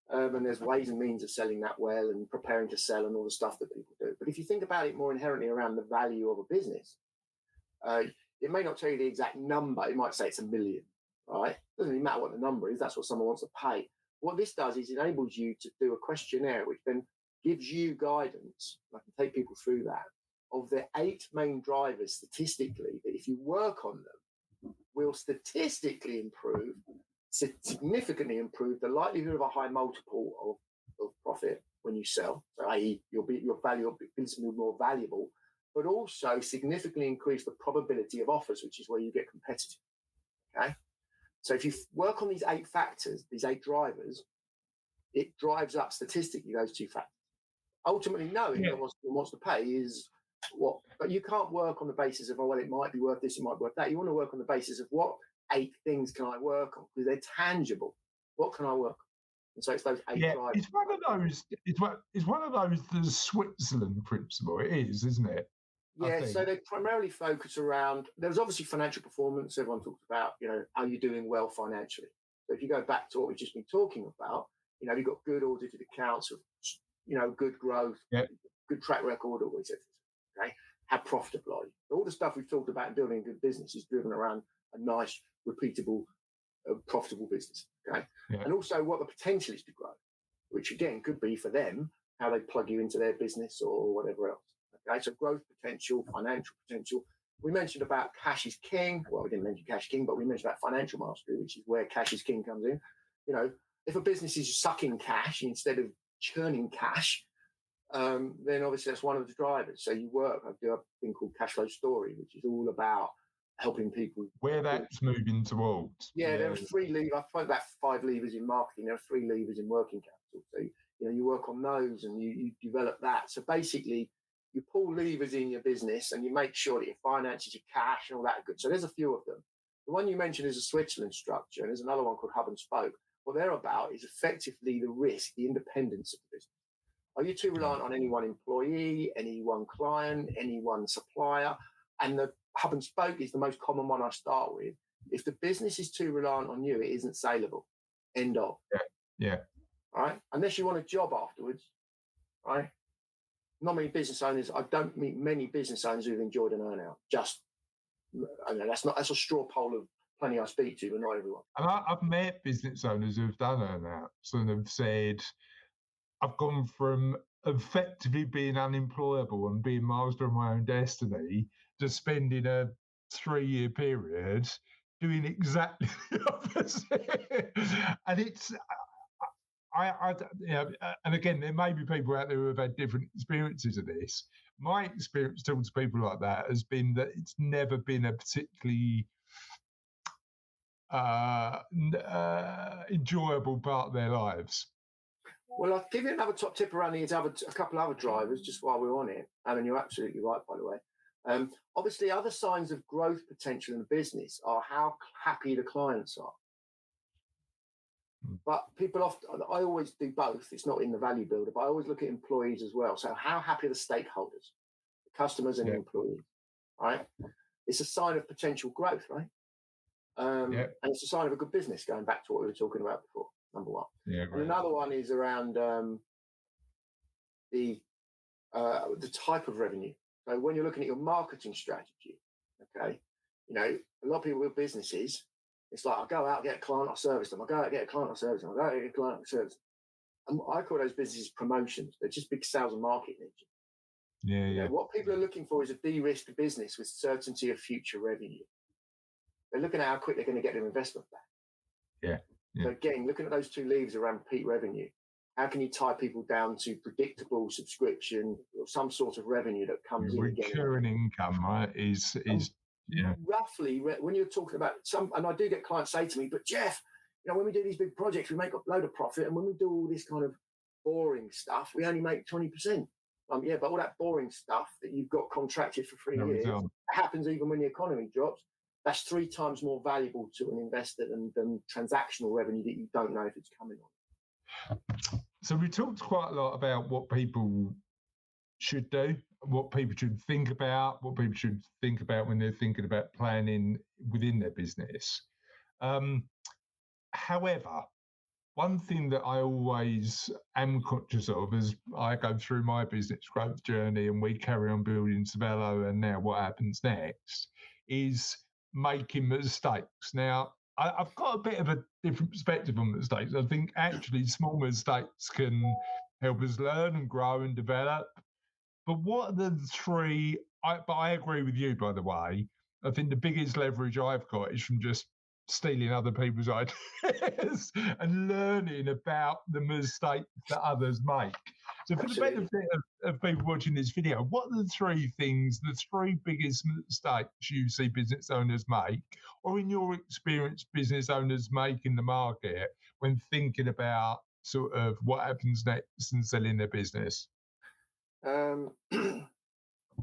And there's ways and means of selling that well and preparing to sell and all the stuff that people do. But if you think about it more inherently around the value of a business, it may not tell you the exact number. It might say it's $1 million, right? It doesn't really matter what the number is. That's what someone wants to pay. What this does is enables you to do a questionnaire, which then gives you guidance. I can take people through that, of the 8 main drivers statistically that if you work on them, will statistically significantly improve the likelihood of a high multiple of profit when you sell. So, i.e., your value of business will be more valuable, but also significantly increase the probability of offers, which is where you get competitive. Okay. So if you work on these 8 factors, these 8 drivers, it drives up statistically those 2 factors. Ultimately, knowing that what someone wants to pay is what, but you can't work on the basis of, it might be worth this, it might be worth that. You want to work on the basis of what 8 things can I work on, because they're tangible. What can I work on? And so it's those 8 drivers. It's one of those. It's one of those. The Switzerland principle. It is, isn't it? Yeah. So they primarily focus around. There's obviously financial performance. Everyone talks about, are you doing well financially? So if you go back to what we've just been talking about, you've got good audited accounts of, good growth, good track record, all etc. Okay. How profitable are you? All the stuff we've talked about in building a good business is driven around a nice, repeatable, profitable business. Okay. Yeah. And also what the potential is to grow, which again could be for them how they plug you into their business or whatever else. Okay. So growth potential, financial potential. We mentioned about cash is king. Well, we didn't mention cash king, but we mentioned about financial mastery, which is where cash is king comes in. If a business is sucking cash instead of churning cash, then obviously that's one of the drivers. So you work. I do a thing called Cash Flow Story, which is all about helping people. Where that's moving towards. Yeah, there are 3 levers. I've spoken about 5 levers in marketing. There are 3 levers in working capital. So, you work on those and you develop that. So basically, you pull levers in your business and you make sure that your finances, your cash and all that are good. So there's a few of them. The one you mentioned is a Switzerland structure, and there's another one called Hub and Spoke. What they're about is effectively the risk, the independence of the business. Are you too reliant on any one employee, any one client, any one supplier? And the Hub and Spoke is the most common one I start with. If the business is too reliant on you, it isn't saleable. End of. Yeah. Right? Unless you want a job afterwards, right? Not many business owners, I don't meet many business owners who've enjoyed an earn out. That's a straw poll of plenty I speak to, but not everyone. And I've met business owners who've done earn outs and have said, I've gone from effectively being unemployable and being master of my own destiny to spending a 3-year period doing exactly the opposite. And it's, and again, there may be people out there who have had different experiences of this. My experience talking to people like that has been that it's never been a particularly enjoyable part of their lives. Well, I'll give you another top tip around these a couple other drivers just while we're on it. And you're absolutely right, by the way. Obviously, other signs of growth potential in the business are how happy the clients are. But people often, I always do both. It's not in the value builder, but I always look at employees as well. So how happy are the stakeholders, the customers and the employees, right? It's a sign of potential growth, right? And it's a sign of a good business, going back to what we were talking about before, number one. And another one is around the type of revenue. So when you're looking at your marketing strategy, okay, a lot of people with businesses, it's like, I go out, get a client, I service them. I go out, get a client, I service them. I go out, get a client, I service them. And I call those businesses promotions. They're just big sales and marketing engines. What people are looking for is a de-risked business with certainty of future revenue. They're looking at how quick they're going to get their investment back. So again, looking at those two levers around repeat revenue, how can you tie people down to predictable subscription or some sort of revenue that comes in again? Recurring income, right? Is roughly when you're talking about some, and I do get clients say to me, but Jeff, when we do these big projects, we make a load of profit, and when we do all this kind of boring stuff, we only make 20%. But all that boring stuff that you've got contracted for 3 years happens even when the economy drops. That's 3 times more valuable to an investor than transactional revenue that you don't know if it's coming on. So we talked quite a lot about what people should do, what people should think about, when they're thinking about planning within their business. However, one thing that I always am conscious of as I go through my business growth journey and we carry on building Savello and now what happens next is making mistakes. Now, I've got a bit of a different perspective on mistakes. I think actually small mistakes can help us learn and grow and develop. But what are the 3? But I agree with you, by the way. I think the biggest leverage I've got is from just stealing other people's ideas and learning about the mistakes that others make. So for the benefit of people watching this video, what are the 3 things, the 3 biggest mistakes you see business owners make, or in your experience, business owners make in the market when thinking about sort of what happens next and selling their business?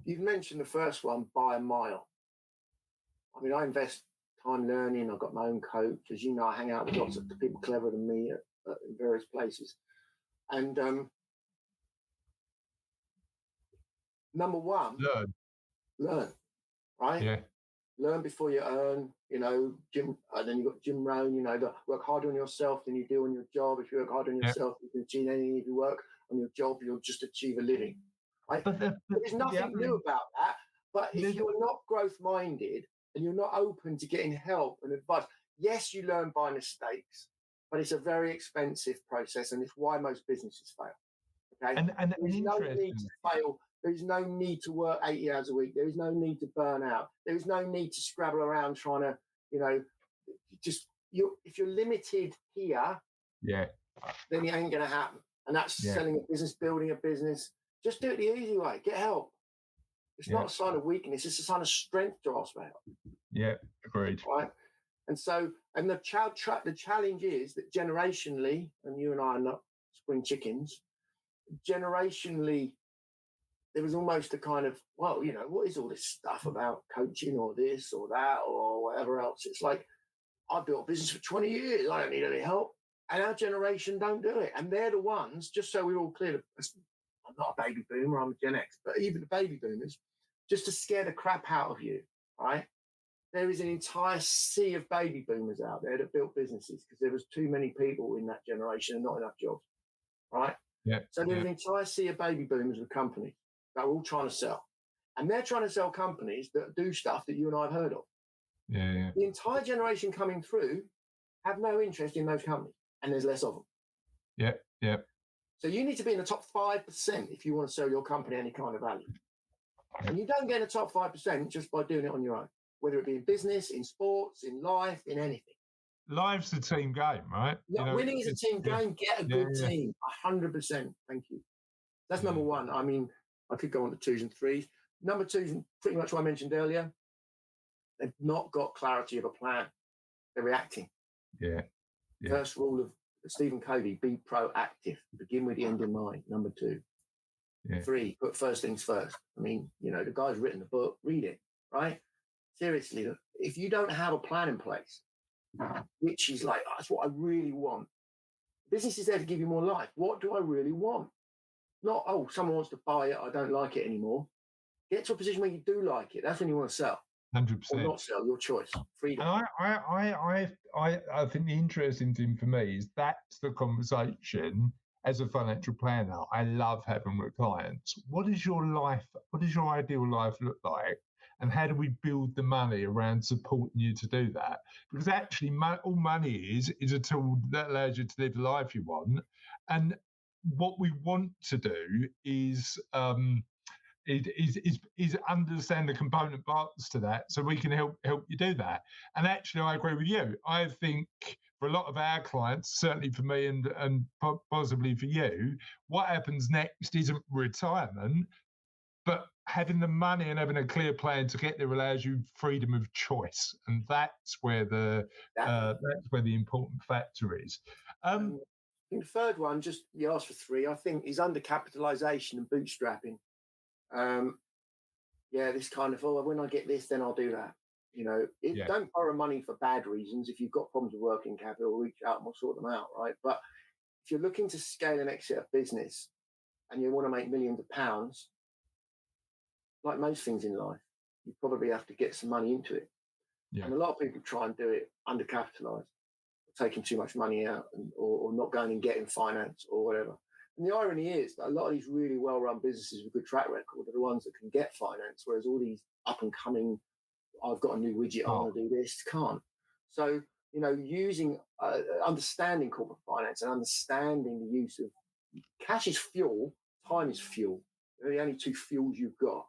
You've mentioned the first one, by a mile. I mean, I invest time learning. I've got my own coach. As you know, I hang out with lots of people cleverer than me in various places. And number one, learn, right? Yeah. Learn before you earn. Jim. Then you've got Jim Rohn. Work harder on yourself than you do on your job. If you work harder on yourself, you can achieve anything. If you work on your job, you'll just achieve a living. Right? There's nothing new about that. But if you're not growth-minded and you're not open to getting help and advice, yes, you learn by mistakes, but it's a very expensive process, and it's why most businesses fail. Okay, and there's no need to fail. There is no need to work 80 hours a week. There is no need to burn out. There is no need to scrabble around trying to, if you're limited here, then it ain't going to happen. And that's selling a business, building a business. Just do it the easy way. Get help. It's not a sign of weakness. It's a sign of strength to ask for help. Yeah, agreed. Right. And so, the challenge is that generationally, and you and I are not spring chickens, generationally, there was almost a kind of, what is all this stuff about coaching or this or that or whatever else? It's like, I built a business for 20 years. I don't need any help. And our generation don't do it. And they're the ones, just so we're all clear, I'm not a baby boomer, I'm a Gen X, but even the baby boomers, just to scare the crap out of you, right? There is an entire sea of baby boomers out there that built businesses because there was too many people in that generation and not enough jobs, right? Yeah. So there's an entire sea of baby boomers with companies that are all trying to sell. And they're trying to sell companies that do stuff that you and I have heard of. Yeah. The entire generation coming through have no interest in those companies, and there's less of them. Yeah. So you need to be in the top 5% if you want to sell your company any kind of value. And you don't get in the top 5% just by doing it on your own, whether it be in business, in sports, in life, in anything. Life's a team game, right? Winning is a team game. Get a good team. 100%. Thank you. That's number one. I mean, I could go on to 2s and 3s. Number 2 is pretty much what I mentioned earlier. They've not got clarity of a plan. They're reacting. Yeah. First rule of Stephen Covey, be proactive. Begin with the end in mind. Number 2. Yeah. 3, put first things first. I mean, the guy's written the book, read it, right? Seriously, if you don't have a plan in place, which is like, that's what I really want. Business is there to give you more life. What do I really want? Not, oh, someone wants to buy it, I don't like it anymore. Get to a position where you do like it. That's when you want to sell. 100%. Or not sell, your choice. Freedom. And I think the interesting thing for me is that's the conversation as a financial planner I love having with clients. What does your ideal life look like? And how do we build the money around supporting you to do that? Because actually, all money is a tool that allows you to live the life you want. And what we want to do is understand the component parts to that, so we can help you do that. And actually, I agree with you. I think for a lot of our clients, certainly for me and possibly for you, what happens next isn't retirement, but having the money and having a clear plan to get there allows you freedom of choice, and that's where the important factor is. I think the third one, just you asked for 3, I think, is undercapitalization and bootstrapping. This kind of, when I get this, then I'll do that. Don't borrow money for bad reasons. If you've got problems with working capital, reach out and we'll sort them out, right? But if you're looking to scale and exit a business and you want to make millions of pounds, like most things in life, you probably have to get some money into it. Yeah. And a lot of people try and do it undercapitalized, taking too much money out or not going and getting finance or whatever. And the irony is that a lot of these really well-run businesses with good track record are the ones that can get finance, whereas all these up-and-coming, I've got a new widget, I want to do this, can't. So, using, understanding corporate finance and understanding the use of cash is fuel, time is fuel. They're the only 2 fuels you've got,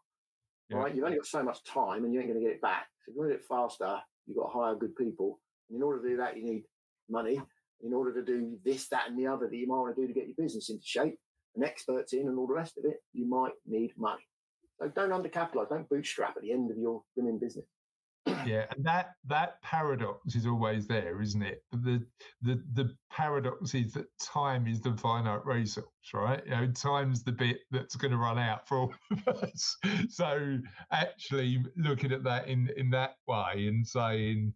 right? You've only got so much time and you ain't going to get it back. So if you want to do it faster, you've got to hire good people. And in order to do that, you need money. In order to do this, that, and the other that you might want to do to get your business into shape and experts in and all the rest of it, you might need money. So don't undercapitalize, don't bootstrap at the end of your winning business. Yeah, and that paradox is always there, isn't it? The paradox is that time is the finite resource, right? Time's the bit that's going to run out for all of us. So actually looking at that in that way and saying,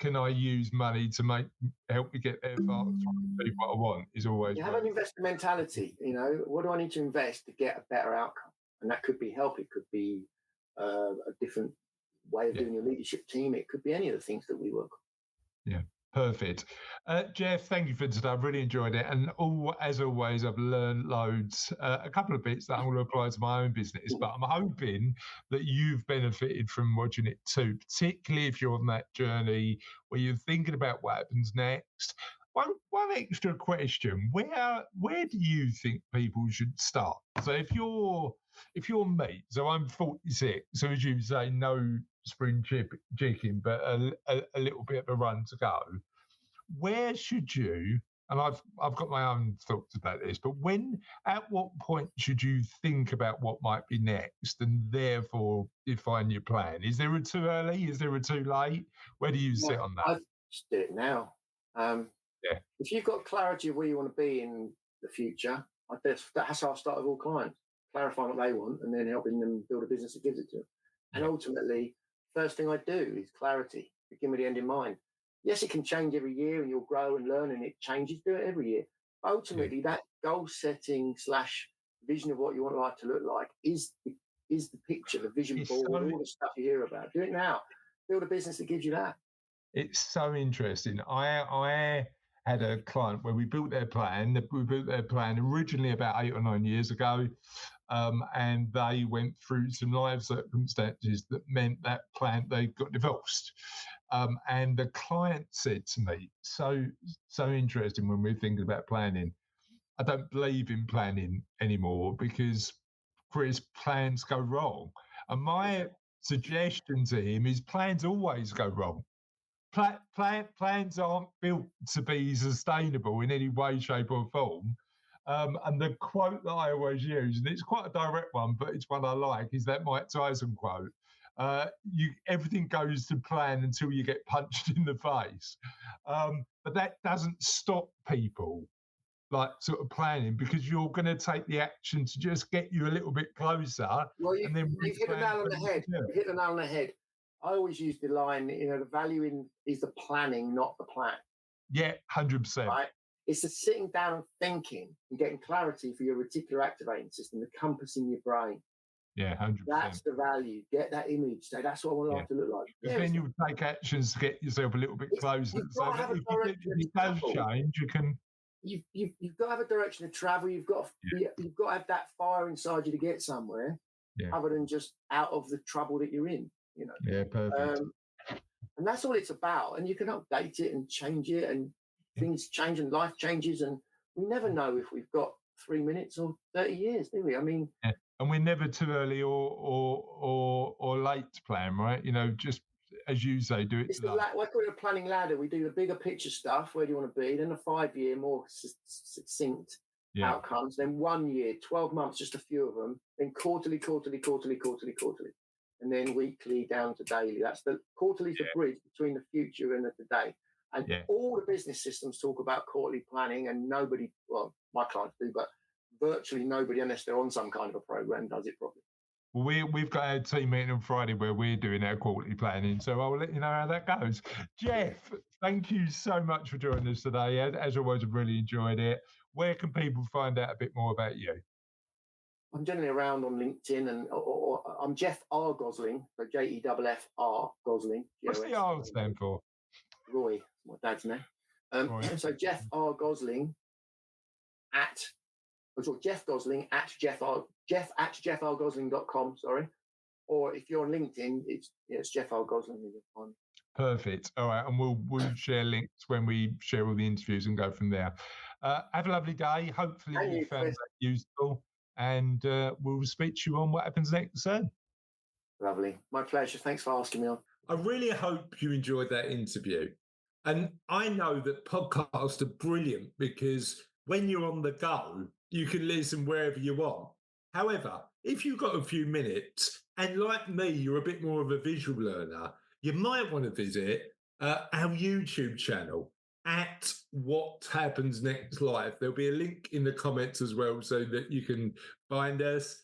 can I use money to help me get there faster and do what I want is always. You have an investor mentality. What do I need to invest to get a better outcome? And that could be help. It could be a different way of doing your leadership team. It could be any of the things that we work on. Yeah. Perfect. Jeff, thank you for today. I've really enjoyed it. And as always, I've learned loads, a couple of bits that I'm going to apply to my own business, but I'm hoping that you've benefited from watching it too, particularly if you're on that journey where you're thinking about what happens next. One extra question, where do you think people should start? So if you're me, so I'm 46, so as you say, no spring chicken, but a little bit of a run to go. Where should you, and I've got my own thoughts about this, but at what point should you think about what might be next and therefore define your plan? Is there a too early? Is there a too late? Where do you sit on that? I just do it now. If you've got clarity of where you want to be in the future, that's how I start with all clients, clarifying what they want and then helping them build a business that gives it to them. And ultimately, first thing I do is clarity, begin with the end in mind. Yes, it can change every year and you'll grow and learn and it changes, do it every year. But ultimately, that goal setting / vision of what you want life to look like is the picture, the vision board, all the stuff you hear about. Do it now. Build a business that gives you that. It's so interesting. I had a client where we built their plan. We built their plan originally about 8 or 9 years ago, and they went through some life circumstances that meant that plan, they got divorced. And the client said to me, so interesting when we're thinking about planning, I don't believe in planning anymore because Chris, plans go wrong. And my suggestion to him is plans always go wrong. Plans aren't built to be sustainable in any way, shape or form. And the quote that I always use, and it's quite a direct one, but it's one I like, is that Mike Tyson quote. Everything goes to plan until you get punched in the face. But that doesn't stop people like sort of planning, because you're going to take the action to just get you a little bit closer. Well, and then you've hit the nail on the head. You hit the nail on the head. I always use the line, the value in is the planning, not the plan. Yeah, 100%. Right? It's the sitting down and thinking and getting clarity for your reticular activating system, the compass in your brain. Yeah, 100%. That's the value. Get that image. Say, that's what I want life to look like. But then you'll take actions to get yourself a little bit closer. So that if it does change, you can. You've got to have a direction of travel. You've got to have that fire inside you to get somewhere, other than just out of the trouble that you're in. Yeah, perfect. And that's all it's about. And you can update it and change it, and things change and life changes, and we never know if we've got 3 minutes or 30 years, do we? I mean, and we're never too early or late to plan, right? Just as you say, do it. It's we call it a planning ladder. We do the bigger picture stuff. Where do you want to be? Then a 5-year, more succinct outcomes. Then 1 year, 12 months, just a few of them. Then quarterly, and then weekly down to daily. That's the quarterly's the bridge between the future and the today. And all the business systems talk about quarterly planning, and nobody, well, my clients do, but virtually nobody, unless they're on some kind of a program, does it properly. Well, we've got our team meeting on Friday where we're doing our quarterly planning, so I'll let you know how that goes. Jeff, thank you so much for joining us today. As always, I've really enjoyed it. Where can people find out a bit more about you? I'm generally around on LinkedIn, and or I'm Jeff R. Gosling, so JEFFR Gosling. What's the R stand for? Roy, my dad's name. So Jeff R. Gosling Jeff Gosling at jeffrgosling.com, sorry. Or if you're on LinkedIn, it's Jeff R. Gosling. Perfect. All right. And we'll share links when we share all the interviews and go from there. Have a lovely day. Hopefully you found that useful. And we'll speak to you on what happens next soon. Lovely. My pleasure. Thanks for asking me on. I really hope you enjoyed that interview. And I know that podcasts are brilliant because when you're on the go, you can listen wherever you want. However, if you've got a few minutes, and like me, you're a bit more of a visual learner, you might want to visit our YouTube channel at What Happens Next Live. There'll be a link in the comments as well so that you can find us.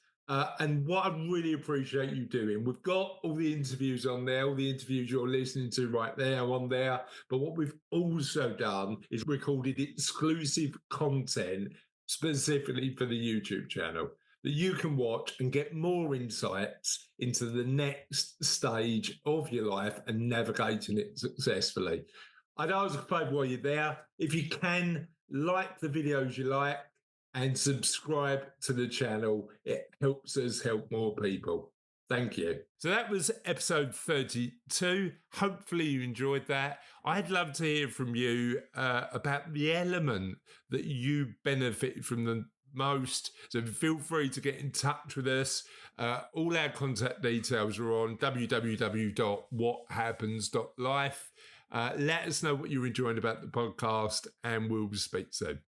And what I really appreciate you doing, we've got all the interviews on there, all the interviews you're listening to right there on there. But what we've also done is recorded exclusive content specifically for the YouTube channel that you can watch and get more insights into the next stage of your life and navigating it successfully. I'd ask while you're there, if you can, like the videos you like and subscribe to the channel. It helps us help more people. Thank you. So that was episode 32. Hopefully you enjoyed that. I'd love to hear from you about the element that you benefited from the most. So feel free to get in touch with us. All our contact details are on www.whathappens.life. Let us know what you're enjoying about the podcast, and we'll speak soon.